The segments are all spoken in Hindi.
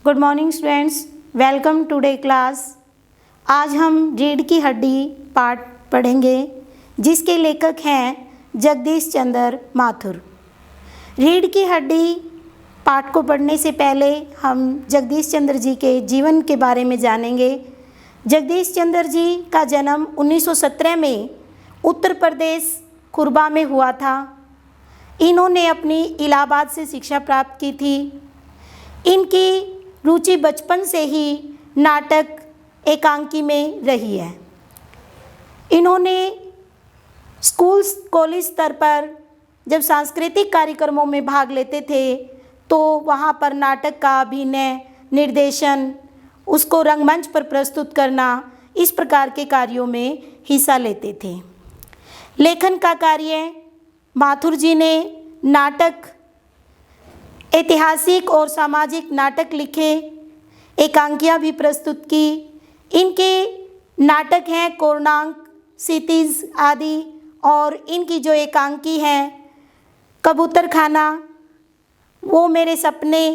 Good morning students, welcome today class. आज हम रीढ़ की हड्डी पाठ पढ़ेंगे जिसके लेखक हैं जगदीश चंद्र माथुर। रीढ़ की हड्डी पाठ को पढ़ने से पहले हम जगदीश चंद्र जी के जीवन के बारे में जानेंगे। जगदीश चंद्र जी का जन्म 1917 में उत्तर प्रदेश खुरबा में हुआ था। इन्होंने अपनी इलाहाबाद से शिक्षा प्राप्त की थी। इनकी रुचि बचपन से ही नाटक एकांकी में रही है। इन्होंने स्कूल कॉलेज स्तर पर जब सांस्कृतिक कार्यक्रमों में भाग लेते थे तो वहाँ पर नाटक का अभिनय, निर्देशन, उसको रंगमंच पर प्रस्तुत करना, इस प्रकार के कार्यों में हिस्सा लेते थे। लेखन का कार्य माथुर जी ने नाटक, ऐतिहासिक और सामाजिक नाटक लिखे, एकांकियाँ भी प्रस्तुत की। इनके नाटक हैं कोणार्क, क्षितिज आदि, और इनकी जो एकांकी हैं कबूतर खाना, वो मेरे सपने,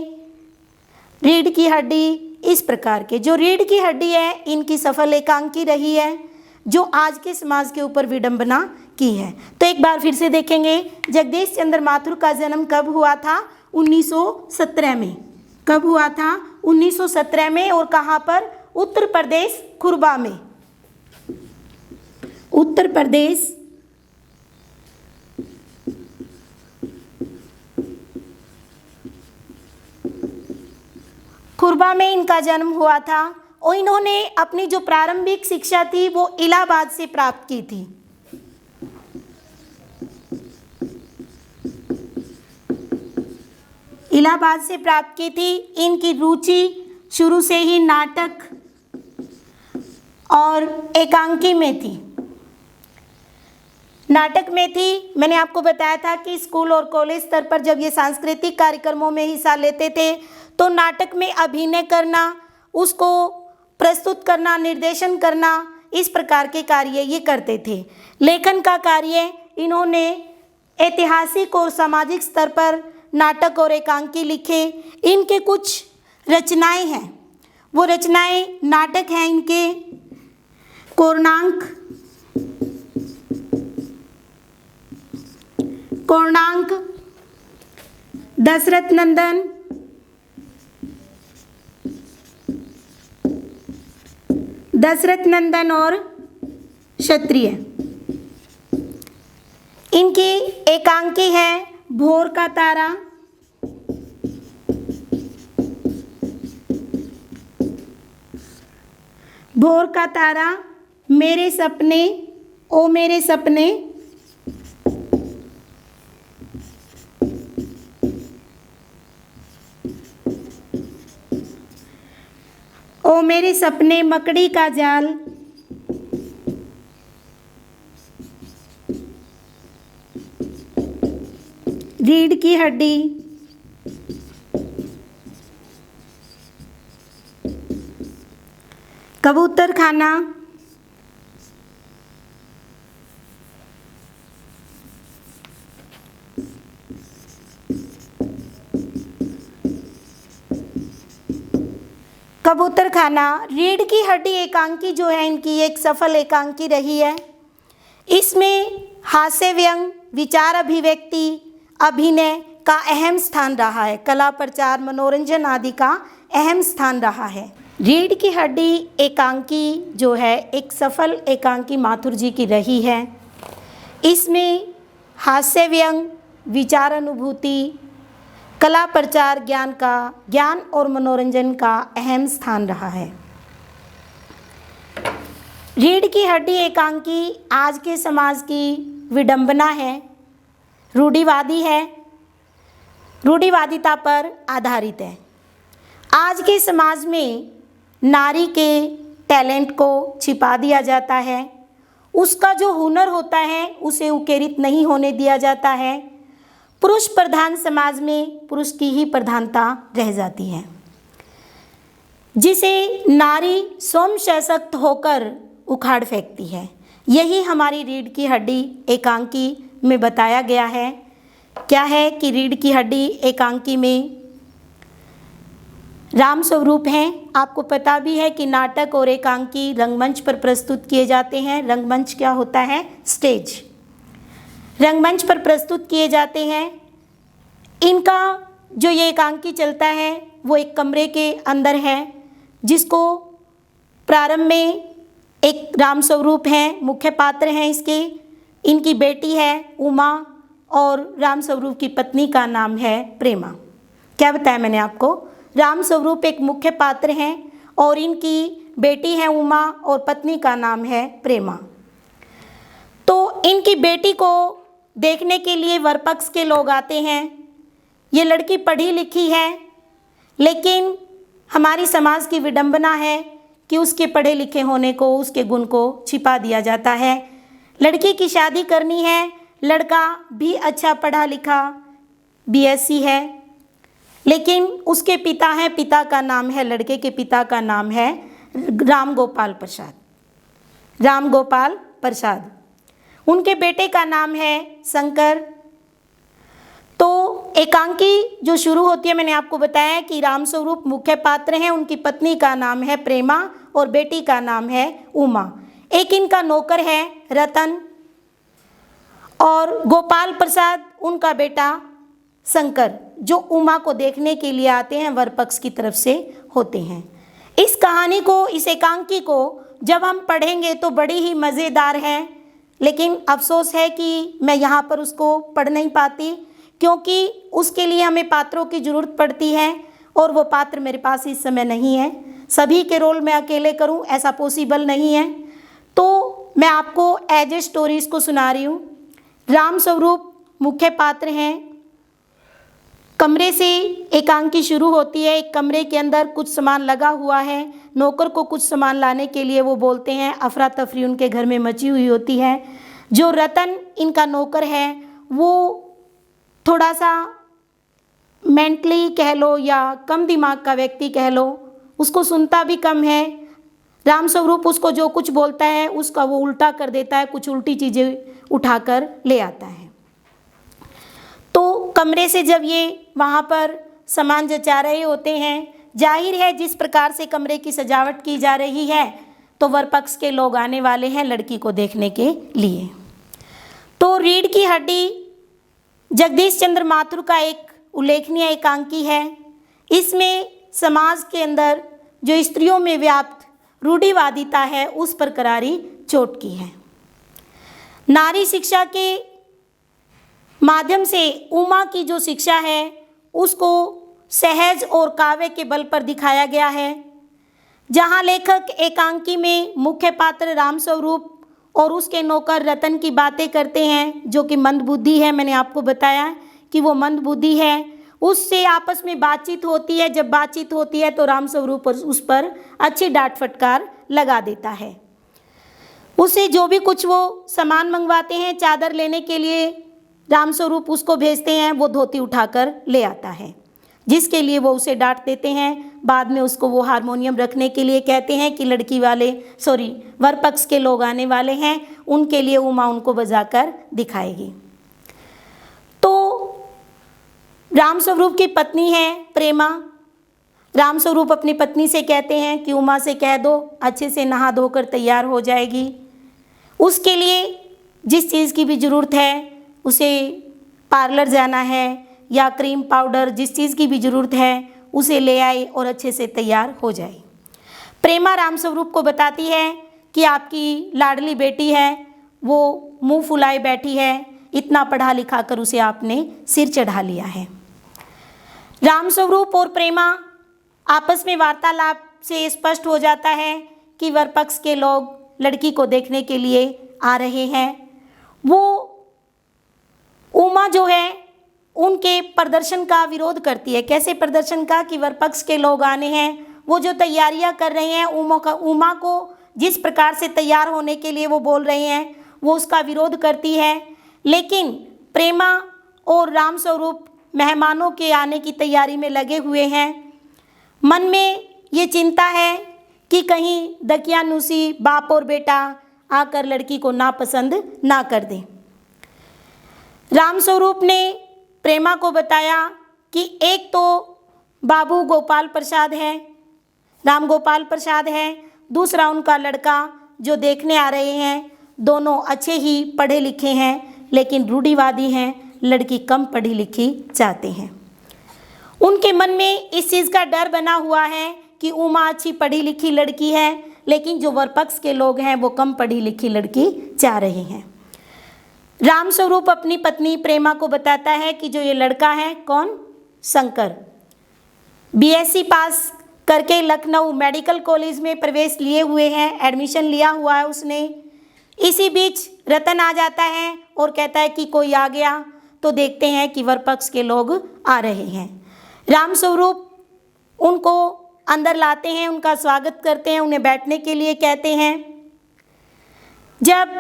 रीढ़ की हड्डी, इस प्रकार के जो रीढ़ की हड्डी है इनकी सफल एकांकी रही है जो आज के समाज के ऊपर विडंबना की है। तो एक बार फिर से देखेंगे, जगदीश चंद्र माथुर का जन्म कब हुआ था? 1917 में। कब हुआ था? 1917 में। और कहाँ पर? उत्तर प्रदेश खुरबा में। उत्तर प्रदेश खुरबा में इनका जन्म हुआ था। और इन्होंने अपनी जो प्रारंभिक शिक्षा थी वो इलाहाबाद से प्राप्त की थी। इलाहाबाद से प्राप्त की थी। इनकी रुचि शुरू से ही नाटक और एकांकी में थी। नाटक में थी। मैंने आपको बताया था कि स्कूल और कॉलेज स्तर पर जब ये सांस्कृतिक कार्यक्रमों में हिस्सा लेते थे तो नाटक में अभिनय करना, उसको प्रस्तुत करना, निर्देशन करना, इस प्रकार के कार्य ये करते थे। लेखन का कार्य इन्होंने ऐतिहासिक और सामाजिक स्तर पर नाटक और एकांकी लिखे। इनके कुछ रचनाएं हैं, वो रचनाएं नाटक हैं इनके कोणार्क, दशरथ नंदन, और क्षत्रिय। इनकी एकांकी है भोर का तारा, भोर का तारा, मेरे सपने, ओ मेरे सपने, ओ मेरे सपने, मकड़ी का जाल, रीढ़ की हड्डी, कबूतर खाना, कबूतर खाना। रीढ़ की हड्डी एकांकी जो है इनकी एक सफल एकांकी रही है। इसमें हास्य व्यंग, विचार अभिव्यक्ति, अभिनय का अहम स्थान रहा है। कला, प्रचार, मनोरंजन आदि का अहम स्थान रहा है। रीढ़ की हड्डी एकांकी जो है एक सफल एकांकी माथुर जी की रही है। इसमें हास्य व्यंग, विचार अनुभूति, कला, प्रचार, ज्ञान और मनोरंजन का अहम स्थान रहा है। रीढ़ की हड्डी एकांकी आज के समाज की विडंबना है, रूढ़िवादी है, रूढ़िवादिता पर आधारित है। आज के समाज में नारी के टैलेंट को छिपा दिया जाता है, उसका जो हुनर होता है उसे उकेरित नहीं होने दिया जाता है। पुरुष प्रधान समाज में पुरुष की ही प्रधानता रह जाती है, जिसे नारी स्वयं सशक्त होकर उखाड़ फेंकती है। यही हमारी रीढ़ की हड्डी एकांकी में बताया गया है। क्या है कि रीढ़ की हड्डी एकांकी में राम स्वरूप हैं। आपको पता भी है कि नाटक और एकांकी रंगमंच पर प्रस्तुत किए जाते हैं। रंगमंच क्या होता है? स्टेज। रंगमंच पर प्रस्तुत किए जाते हैं। इनका जो ये एकांकी चलता है वो एक कमरे के अंदर है, जिसको प्रारंभ में एक राम स्वरूप हैं, मुख्य पात्र हैं इसके। इनकी बेटी है उमा और राम स्वरूप की पत्नी का नाम है प्रेमा। क्या बताया मैंने आपको? राम स्वरूप एक मुख्य पात्र हैं और इनकी बेटी है उमा और पत्नी का नाम है प्रेमा। तो इनकी बेटी को देखने के लिए वर पक्ष के लोग आते हैं। ये लड़की पढ़ी लिखी है, लेकिन हमारी समाज की विडंबना है कि उसके पढ़े लिखे होने को, उसके गुण को छिपा दिया जाता है। लड़की की शादी करनी है, लड़का भी अच्छा पढ़ा लिखा बीएससी है, लेकिन उसके पिता हैं, पिता का नाम है, लड़के के पिता का नाम है राम गोपाल प्रसाद। राम गोपाल प्रसाद। उनके बेटे का नाम है शंकर। तो एकांकी जो शुरू होती है, मैंने आपको बताया कि राम स्वरूप मुख्य पात्र हैं, उनकी पत्नी का नाम है प्रेमा और बेटी का नाम है उमा। एक इनका नौकर है रतन और गोपाल प्रसाद उनका बेटा शंकर, जो उमा को देखने के लिए आते हैं, वर पक्ष की तरफ से होते हैं। इस कहानी को, इस एकांकी को जब हम पढ़ेंगे तो बड़ी ही मज़ेदार है, लेकिन अफसोस है कि मैं यहाँ पर उसको पढ़ नहीं पाती, क्योंकि उसके लिए हमें पात्रों की ज़रूरत पड़ती है और वो पात्र मेरे पास इस समय नहीं है। सभी के रोल मैं अकेले करूँ ऐसा पॉसिबल नहीं है, तो मैं आपको एज ए स्टोरी इसको सुना रही हूँ। राम स्वरूप मुख्य पात्र हैं। कमरे से एकांकी शुरू होती है। एक कमरे के अंदर कुछ सामान लगा हुआ है। नौकर को कुछ सामान लाने के लिए वो बोलते हैं। अफरा तफरी उनके घर में मची हुई होती है। जो रतन इनका नौकर है वो थोड़ा सा मेंटली कह लो या कम दिमाग का व्यक्ति कह लो, उसको सुनता भी कम है। राम स्वरूप उसको जो कुछ बोलता है उसका वो उल्टा कर देता है, कुछ उल्टी चीज़ें उठाकर ले आता है। तो कमरे से जब ये वहाँ पर सामान जचा रहे होते हैं, जाहिर है जिस प्रकार से कमरे की सजावट की जा रही है तो वर पक्ष के लोग आने वाले हैं लड़की को देखने के लिए। तो रीढ़ की हड्डी जगदीश चंद्र माथुर का एक उल्लेखनीय एकांकी है। इसमें समाज के अंदर जो स्त्रियों में व्याप्त रूढ़िवादिता है उस पर करारी चोट की है। नारी शिक्षा के माध्यम से उमा की जो शिक्षा है उसको सहज और काव्य के बल पर दिखाया गया है। जहाँ लेखक एकांकी में मुख्य पात्र राम स्वरूप और उसके नौकर रतन की बातें करते हैं, जो कि मंदबुद्धि है। मैंने आपको बताया कि वो मंदबुद्धि है। उससे आपस में बातचीत होती है। जब बातचीत होती है तो राम स्वरूप उस पर अच्छी डांट फटकार लगा देता है। उसे जो भी कुछ वो सामान मंगवाते हैं, चादर लेने के लिए राम स्वरूप उसको भेजते हैं, वो धोती उठाकर ले आता है, जिसके लिए वो उसे डांट देते हैं। बाद में उसको वो हारमोनियम रखने के लिए कहते हैं कि लड़की वाले वर पक्ष के लोग आने वाले हैं, उनके लिए उमा उनको बजाकर दिखाएगी। तो राम स्वरूप की पत्नी है प्रेमा। राम स्वरूप अपनी पत्नी से कहते हैं कि उमा से कह दो अच्छे से नहा धोकर तैयार हो जाएगी। उसके लिए जिस चीज़ की भी ज़रूरत है, उसे पार्लर जाना है या क्रीम पाउडर, जिस चीज़ की भी ज़रूरत है उसे ले आए और अच्छे से तैयार हो जाए। प्रेमा राम स्वरूप को बताती है कि आपकी लाडली बेटी है, वो मुंह फुलाए बैठी है, इतना पढ़ा लिखा कर उसे आपने सिर चढ़ा लिया है। राम स्वरूप और प्रेमा आपस में वार्तालाप से स्पष्ट हो जाता है कि वर पक्ष के लोग लड़की को देखने के लिए आ रहे हैं। वो उमा जो है उनके प्रदर्शन का विरोध करती है। कैसे प्रदर्शन का? कि वर पक्ष के लोग आने हैं, वो जो तैयारियां कर रहे हैं, उमा को जिस प्रकार से तैयार होने के लिए वो बोल रहे हैं वो उसका विरोध करती है। लेकिन प्रेमा और राम स्वरूप मेहमानों के आने की तैयारी में लगे हुए हैं। मन में ये चिंता है कि कहीं दकियानुसी बाप और बेटा आकर लड़की को नापसंद ना कर दें। रामस्वरूप ने प्रेमा को बताया कि एक तो बाबू गोपाल प्रसाद है, राम गोपाल प्रसाद है, दूसरा उनका लड़का जो देखने आ रहे हैं, दोनों अच्छे ही पढ़े लिखे हैं लेकिन रूढ़िवादी हैं, लड़की कम पढ़ी लिखी चाहते हैं। उनके मन में इस चीज़ का डर बना हुआ है कि उमा अच्छी पढ़ी लिखी लड़की है लेकिन जो वर पक्ष के लोग हैं वो कम पढ़ी लिखी लड़की चाह रहे हैं। रामस्वरूप अपनी पत्नी प्रेमा को बताता है कि जो ये लड़का है, कौन, शंकर, बीएससी पास करके लखनऊ मेडिकल कॉलेज में प्रवेश लिए हुए हैं, एडमिशन लिया हुआ है उसने। इसी बीच रतन आ जाता है और कहता है कि कोई आ गया, तो देखते हैं कि वर पक्ष के लोग आ रहे हैं। रामस्वरूप उनको अंदर लाते हैं, उनका स्वागत करते हैं, उन्हें बैठने के लिए कहते हैं। जब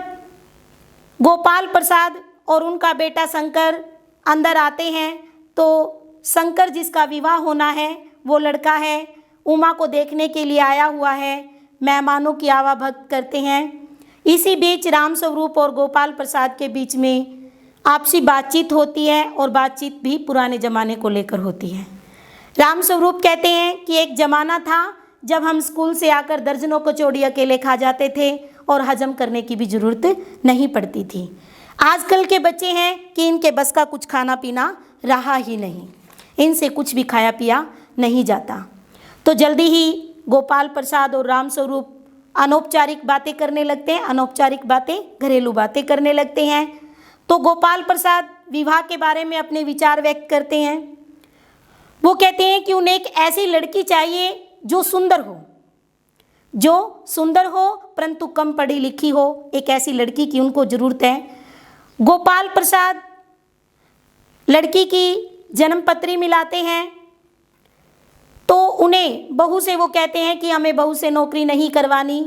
गोपाल प्रसाद और उनका बेटा शंकर अंदर आते हैं तो शंकर जिसका विवाह होना है वो लड़का है, उमा को देखने के लिए आया हुआ है, मेहमानों की आवाभगत करते हैं। इसी बीच रामस्वरूप और गोपाल प्रसाद के बीच में आपसी बातचीत होती है और बातचीत भी पुराने ज़माने को लेकर होती है। रामस्वरूप कहते हैं कि एक ज़माना था जब हम स्कूल से आकर दर्जनों कचौड़ी अकेले खा जाते थे और हजम करने की भी ज़रूरत नहीं पड़ती थी। आजकल के बच्चे हैं कि इनके बस का कुछ खाना पीना रहा ही नहीं, इनसे कुछ भी खाया पिया नहीं जाता। तो जल्दी ही गोपाल प्रसाद और रामस्वरूप अनौपचारिक बातें करने लगते हैं, अनौपचारिक बातें, घरेलू बातें करने लगते हैं। तो गोपाल प्रसाद विवाह के बारे में अपने विचार व्यक्त करते हैं। वो कहते हैं कि उन्हें एक ऐसी लड़की चाहिए जो सुंदर हो, जो सुंदर हो परंतु कम पढ़ी लिखी हो, एक ऐसी लड़की की उनको ज़रूरत है। गोपाल प्रसाद लड़की की जन्मपत्री मिलाते हैं तो उन्हें बहू से वो कहते हैं कि हमें बहू से नौकरी नहीं करवानी,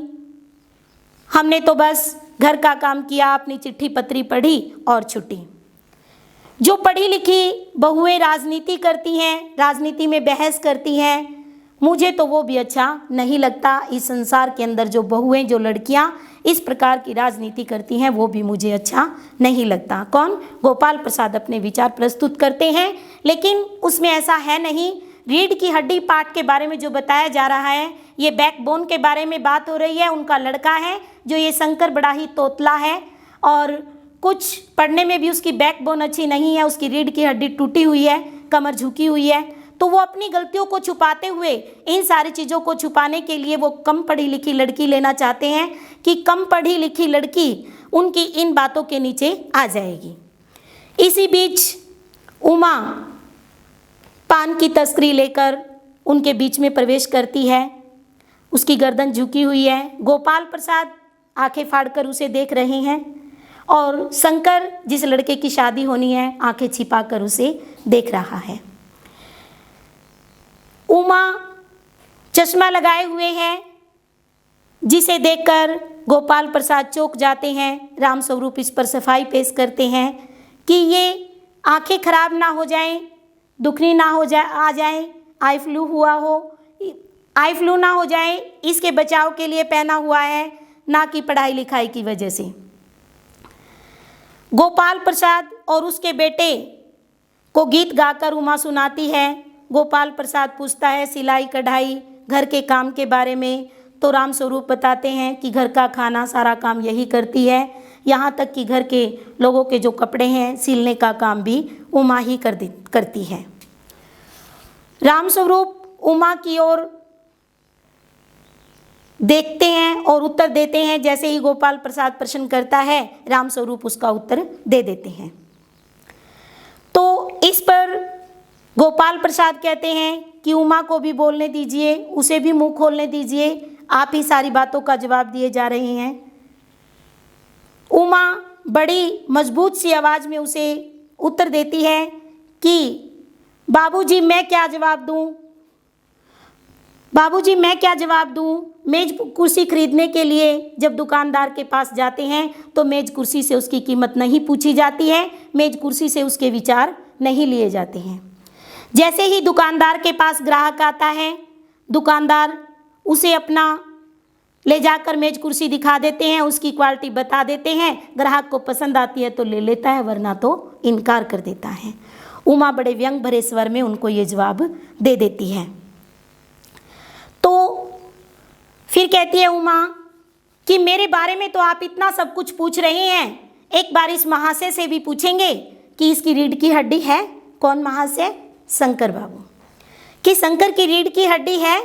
हमने तो बस घर का काम किया, अपनी चिट्ठी पत्री पढ़ी और छुट्टी। जो पढ़ी लिखी बहुएं राजनीति करती हैं, राजनीति में बहस करती हैं, मुझे तो वो भी अच्छा नहीं लगता। इस संसार के अंदर जो बहुएं, जो लड़कियां इस प्रकार की राजनीति करती हैं वो भी मुझे अच्छा नहीं लगता। कौन, गोपाल प्रसाद अपने विचार प्रस्तुत करते हैं, लेकिन उसमें ऐसा है नहीं। रीढ़ की हड्डी पार्ट के बारे में जो बताया जा रहा है, ये बैकबोन के बारे में बात हो रही है। उनका लड़का है जो ये शंकर बड़ा ही तोतला है और कुछ पढ़ने में भी उसकी बैकबोन अच्छी नहीं है, उसकी रीढ़ की हड्डी टूटी हुई है, कमर झुकी हुई है। तो वो अपनी गलतियों को छुपाते हुए, इन सारी चीज़ों को छुपाने के लिए वो कम पढ़ी लिखी लड़की लेना चाहते हैं कि कम पढ़ी लिखी लड़की उनकी इन बातों के नीचे आ जाएगी। इसी बीच उमा पान की तस्करी लेकर उनके बीच में प्रवेश करती है, उसकी गर्दन झुकी हुई है। गोपाल प्रसाद आंखें फाड़कर उसे देख रहे हैं और शंकर जिस लड़के की शादी होनी है आंखें छिपाकर उसे देख रहा है। उमा चश्मा लगाए हुए है जिसे देखकर गोपाल प्रसाद चौंक जाते हैं। रामस्वरूप इस पर सफाई पेश करते हैं कि ये आंखें खराब ना हो जाएं, दुखनी ना हो जाए, आ जाए, आई फ्लू हुआ हो, आई फ्लू ना हो जाए, इसके बचाव के लिए पहना हुआ है, ना कि पढ़ाई लिखाई की वजह से। गोपाल प्रसाद और उसके बेटे को गीत गाकर उमा सुनाती है। गोपाल प्रसाद पूछता है सिलाई कढ़ाई घर के काम के बारे में, तो रामस्वरूप बताते हैं कि घर का खाना सारा काम यही करती है, यहाँ तक कि घर के लोगों के जो कपड़े हैं सिलने का काम भी उमा ही करती है। रामस्वरूप उमा की ओर देखते हैं और उत्तर देते हैं। जैसे ही गोपाल प्रसाद प्रश्न करता है रामस्वरूप उसका उत्तर दे देते हैं। तो इस पर गोपाल प्रसाद कहते हैं कि उमा को भी बोलने दीजिए, उसे भी मुंह खोलने दीजिए, आप ही सारी बातों का जवाब दिए जा रहे हैं। उमा बड़ी मजबूत सी आवाज़ में उसे उत्तर देती है कि बाबूजी मैं क्या जवाब दूं, बाबूजी मैं क्या जवाब दूं। मेज कुर्सी खरीदने के लिए जब दुकानदार के पास जाते हैं तो मेज कुर्सी से उसकी कीमत नहीं पूछी जाती है, मेज कुर्सी से उसके विचार नहीं लिए जाते हैं। जैसे ही दुकानदार के पास ग्राहक आता है, दुकानदार उसे अपना ले जाकर मेज कुर्सी दिखा देते हैं, उसकी क्वालिटी बता देते हैं, ग्राहक को पसंद आती है तो ले लेता है, वरना तो इनकार कर देता है। उमा बड़े व्यंग भरे स्वर में उनको ये जवाब दे देती है। तो फिर कहती है उमा कि मेरे बारे में तो आप इतना सब कुछ पूछ रहे हैं, एक बार इस महाशय से भी पूछेंगे कि इसकी रीढ़ की हड्डी है। कौन महाशय? शंकर बाबू। कि शंकर की रीढ़ की हड्डी है।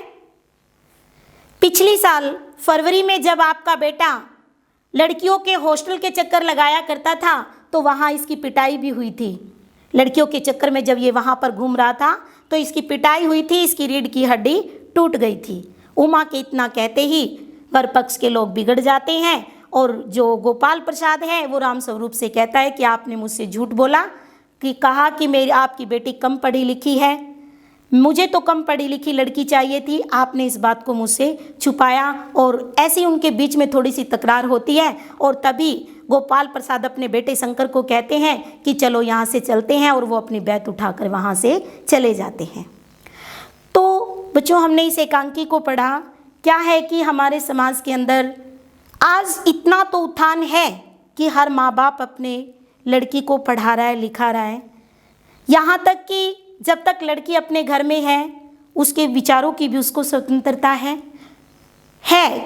पिछली साल फरवरी में जब आपका बेटा लड़कियों के हॉस्टल के चक्कर लगाया करता था तो वहाँ इसकी पिटाई भी हुई थी। लड़कियों के चक्कर में जब ये वहाँ पर घूम रहा था तो इसकी पिटाई हुई थी, इसकी रीढ़ की हड्डी टूट गई थी। उमा के इतना कहते ही वर पक्ष के लोग बिगड़ जाते हैं और जो गोपाल प्रसाद है वो राम स्वरूप से कहता है कि आपने मुझसे झूठ बोला, कि कहा कि मेरी आपकी बेटी कम पढ़ी लिखी है, मुझे तो कम पढ़ी लिखी लड़की चाहिए थी, आपने इस बात को मुझसे छुपाया। और ऐसी उनके बीच में थोड़ी सी तकरार होती है और तभी गोपाल प्रसाद अपने बेटे शंकर को कहते हैं कि चलो यहाँ से चलते हैं, और वो अपनी बैत उठाकर वहाँ से चले जाते हैं। तो बच्चों, हमने इस एकांकी को पढ़ा। क्या है कि हमारे समाज के अंदर आज इतना तो उत्थान है कि हर माँ बाप अपने लड़की को पढ़ा रहा है, लिखा रहा है, यहाँ तक कि जब तक लड़की अपने घर में है उसके विचारों की भी उसको स्वतंत्रता है।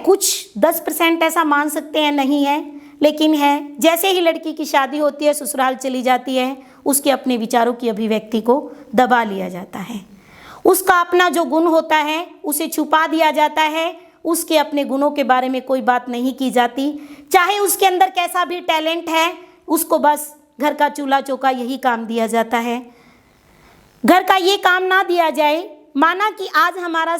कुछ 10% ऐसा मान सकते हैं नहीं है, लेकिन है। जैसे ही लड़की की शादी होती है, ससुराल चली जाती है, उसके अपने विचारों की अभिव्यक्ति को दबा लिया जाता है। उसका अपना जो गुण होता है उसे छुपा दिया जाता है, उसके अपने गुणों के बारे में कोई बात नहीं की जाती। चाहे उसके अंदर कैसा भी टैलेंट है, उसको बस घर का चूल्हा चौका यही काम दिया जाता है। घर का ये काम ना दिया जाए। माना कि आज हमारा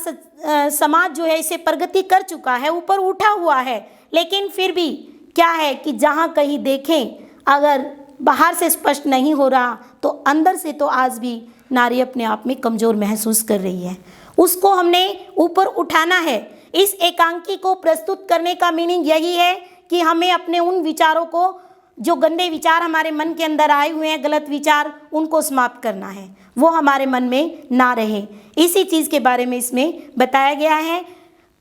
समाज जो है इसे प्रगति कर चुका है, ऊपर उठा हुआ है, लेकिन फिर भी क्या है कि जहाँ कहीं देखें, अगर बाहर से स्पष्ट नहीं हो रहा तो अंदर से तो आज भी नारी अपने आप में कमज़ोर महसूस कर रही है। उसको हमने ऊपर उठाना है। इस एकांकी को प्रस्तुत करने का मीनिंग यही है कि हमें अपने उन विचारों को, जो गंदे विचार हमारे मन के अंदर आए हुए हैं, गलत विचार, उनको समाप्त करना है, वो हमारे मन में ना रहे। इसी चीज़ के बारे में इसमें बताया गया है।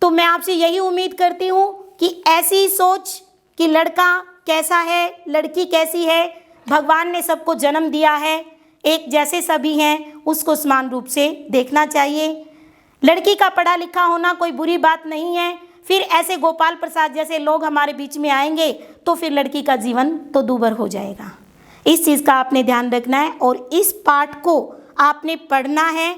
तो मैं आपसे यही उम्मीद करती हूँ कि ऐसी सोच कि लड़का कैसा है, लड़की कैसी है, भगवान ने सबको जन्म दिया है, एक जैसे सभी हैं, उसको समान रूप से देखना चाहिए। लड़की का पढ़ा लिखा होना कोई बुरी बात नहीं है। फिर ऐसे गोपाल प्रसाद जैसे लोग हमारे बीच में आएंगे तो फिर लड़की का जीवन तो दूभर हो जाएगा। इस चीज़ का आपने ध्यान रखना है और इस पाठ को आपने पढ़ना है।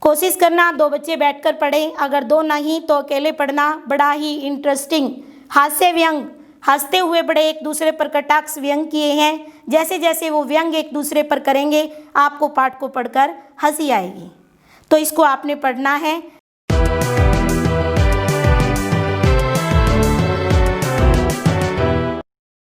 कोशिश करना 2 बच्चे बैठकर पढ़ें, अगर 2 नहीं तो अकेले पढ़ना। बड़ा ही इंटरेस्टिंग हास्य व्यंग, हंसते हुए बड़े एक दूसरे पर कटाक्ष व्यंग किए हैं। जैसे जैसे वो व्यंग एक दूसरे पर करेंगे आपको पाठ को पढ़कर हंसी आएगी। तो इसको आपने पढ़ना है।